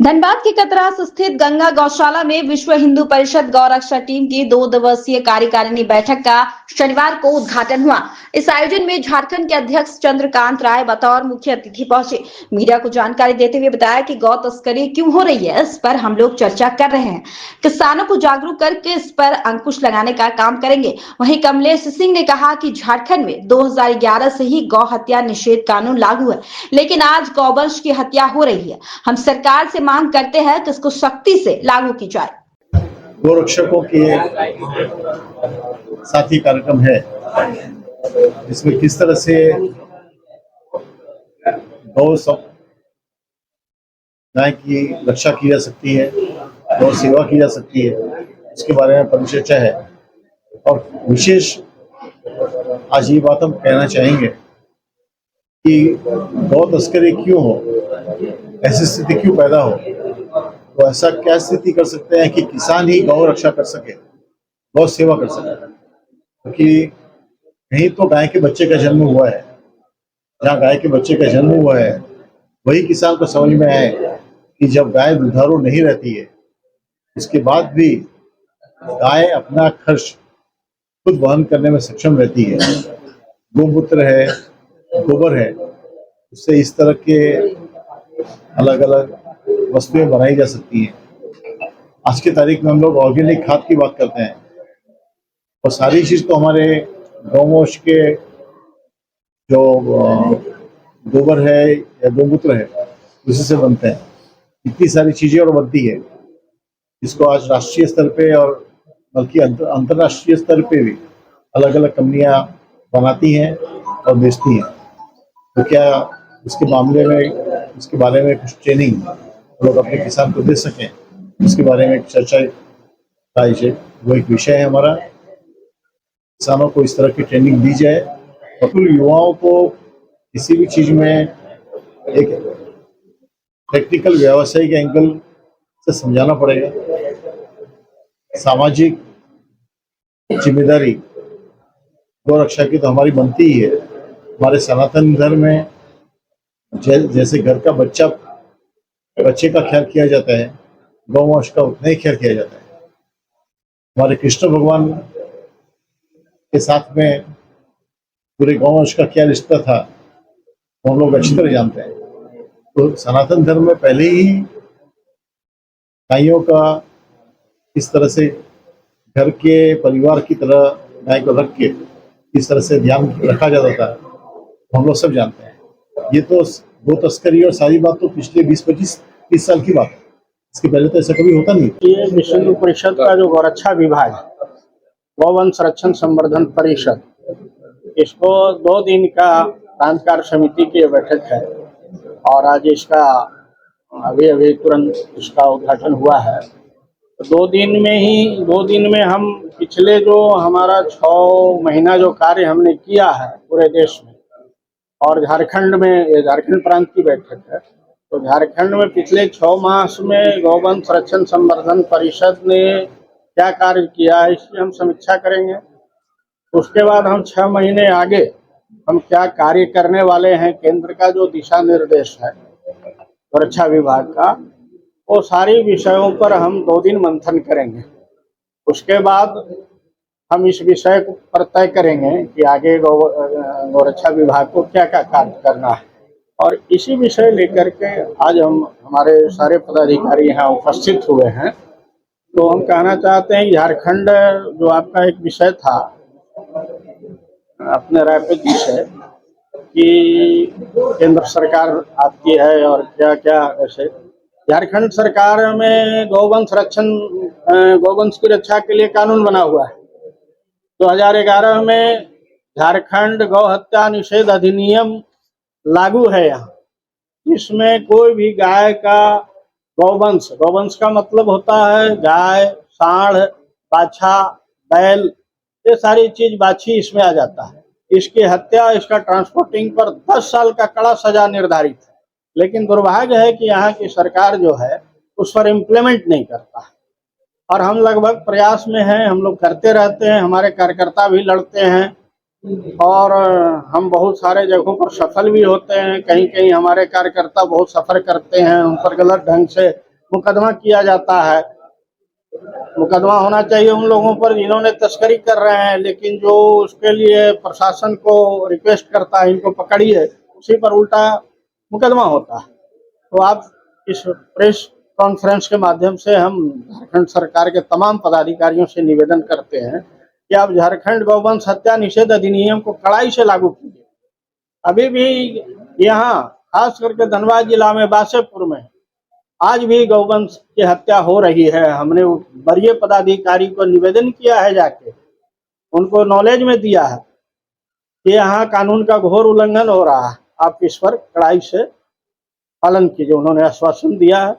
धनबाद के कतरास स्थित गंगा गौशाला में विश्व हिंदू परिषद गौरक्षा टीम की 2 दिवसीय कार्यकारिणी बैठक का शनिवार को उद्घाटन हुआ। इस आयोजन में झारखंड के अध्यक्ष चंद्रकांत राय बतौर मुख्य अतिथि पहुंचे। मीडिया को जानकारी देते हुए बताया कि गौ तस्करी क्यों हो रही है, इस पर हम लोग चर्चा कर रहे हैं। किसानों को जागरूक करके इस पर अंकुश लगाने का काम करेंगे। वहीं कमलेश सिंह ने कहा कि झारखंड में 2011 से ही गौ हत्या निषेध कानून लागू है, लेकिन आज गौवंश की हत्या हो रही है। हम सरकार से मांग करते हैं कि इसको सख्ती से लागू की जाए। गोरक्षकों के साथी कार्यक्रम है, इसमें किस तरह से गौ गाय की रक्षा की जा सकती है, गौ सेवा की जा सकती है, इसके बारे में परिचर्चा है। और विशेष आज ये बात हम कहना चाहेंगे कि गौ तस्करी क्यों हो, ऐसी स्थिति क्यों पैदा हो, तो ऐसा क्या स्थिति कर सकते हैं कि किसान ही गौ रक्षा कर सके, गौ सेवा कर सके। क्योंकि कहीं तो गाय के बच्चे का जन्म हुआ है, जहाँ गाय के बच्चे का जन्म हुआ है वही किसान को समझ में आए कि जब गाय दुधारू नहीं रहती है, इसके बाद भी गाय अपना खर्च खुद वहन करने में सक्षम रहती है, गोमूत्र है, गोबर है, उससे इस तरह के अलग अलग वस्तुएं बनाई जा सकती हैं। आज की तारीख में हम लोग ऑर्गेनिक खाद की बात करते हैं और सारी चीज तो हमारे गौमूत्र के जो गोबर है या गोमूत्र है उसी से बनते हैं। इतनी सारी चीजें और बनती है, इसको आज राष्ट्रीय स्तर पे और बल्कि अंतर्राष्ट्रीय स्तर पे भी अलग अलग कंपनियां बनाती हैं और बेचती हैं। तो क्या इसके बारे में कुछ ट्रेनिंग लोग अपने किसान को दे सकें, उसके बारे में चर्चा का वो एक विषय है हमारा। किसानों को इस तरह की ट्रेनिंग दी जाए और युवाओं को किसी भी चीज में एक टेक्निकल व्यावसायिक एंगल से समझाना पड़ेगा। सामाजिक जिम्मेदारी गौ रक्षा की तो हमारी बनती ही है। हमारे सनातन धर्म में जैसे घर का बच्चे का ख्याल किया जाता है, गौवंश का उतना ही ख्याल किया जाता है। हमारे कृष्ण भगवान के साथ में पूरे गौवंश का क्या रिश्ता था तो हम लोग अच्छी तरह जानते हैं। तो सनातन धर्म में पहले ही गायों का इस तरह से घर के परिवार की तरह गाय को रख के इस तरह से ध्यान रखा जाता था, हम लोग सब जानते हैं। ये तो गो तस्करी और सारी बात तो पिछले 20-25-30 साल की बात है, इसके पहले तो ऐसा कभी होता नहीं। ये विश्व हिंदू परिषद का जो गौरक्षा विभाग है, गौवंश संरक्षण संवर्धन परिषद, इसको 2 दिन का प्रांतकार समिति की बैठक है और आज इसका अभी तुरंत इसका उद्घाटन हुआ है। तो 2 दिन में हम पिछले जो हमारा 6 महीना जो कार्य हमने किया है पूरे देश में और झारखंड में, ये झारखंड प्रांत की बैठक है, तो झारखंड में पिछले 6 मास में गौवंश संरक्षण संवर्धन परिषद ने क्या कार्य किया है इसकी हम समीक्षा करेंगे। उसके बाद हम 6 महीने आगे हम क्या कार्य करने वाले हैं, केंद्र का जो दिशा निर्देश है गौरक्षा विभाग का, वो सारी विषयों पर हम 2 दिन मंथन करेंगे। उसके बाद हम इस विषय पर तय करेंगे कि आगे गौरक्षा विभाग को क्या क्या कार्य करना है। और इसी विषय लेकर के आज हमारे सारे पदाधिकारी यहाँ उपस्थित हुए हैं। तो हम कहना चाहते हैं झारखंड जो आपका एक विषय था अपने रायपुर विषय कि केंद्र सरकार आपकी है और क्या क्या ऐसे झारखंड सरकार में गौवंश की रक्षा के लिए कानून बना हुआ है। 2011 में झारखंड गौ हत्या निषेध अधिनियम लागू है यहाँ, इसमें कोई भी गाय का गौवंश का मतलब होता है गाय, सांड, बाछा, बैल, ये सारी चीज बाछी इसमें आ जाता है। इसकी हत्या, इसका ट्रांसपोर्टिंग पर 10 साल का कड़ा सजा निर्धारित है, लेकिन दुर्भाग्य है कि यहाँ की सरकार जो है उस पर इम्प्लीमेंट नहीं करता है। और हम लगभग प्रयास में हैं, हम लोग करते रहते हैं, हमारे कार्यकर्ता भी लड़ते हैं और हम बहुत सारे जगहों पर सफल भी होते हैं। कहीं कहीं हमारे कार्यकर्ता बहुत सफर करते हैं, उन पर गलत ढंग से मुकदमा किया जाता है। मुकदमा होना चाहिए उन लोगों पर जिन्होंने तस्करी कर रहे हैं, लेकिन जो उसके लिए प्रशासन को रिक्वेस्ट करता है इनको पकड़िए, उसी पर उल्टा मुकदमा होता है। तो आप इस प्रेस कॉन्फ्रेंस के माध्यम से हम झारखंड सरकार के तमाम पदाधिकारियों से निवेदन करते हैं कि आप झारखंड गौवंश हत्या निषेध अधिनियम को कड़ाई से लागू कीजिए। अभी भी यहाँ खास करके धनबाद जिला में बासेपुर में आज भी गौवंश की हत्या हो रही है। हमने वरीय पदाधिकारी को निवेदन किया है, जाके उनको नॉलेज में दिया है कि यहाँ कानून का घोर उल्लंघन हो रहा है, आप इस पर कड़ाई से पालन कीजिए। उन्होंने आश्वासन दिया है।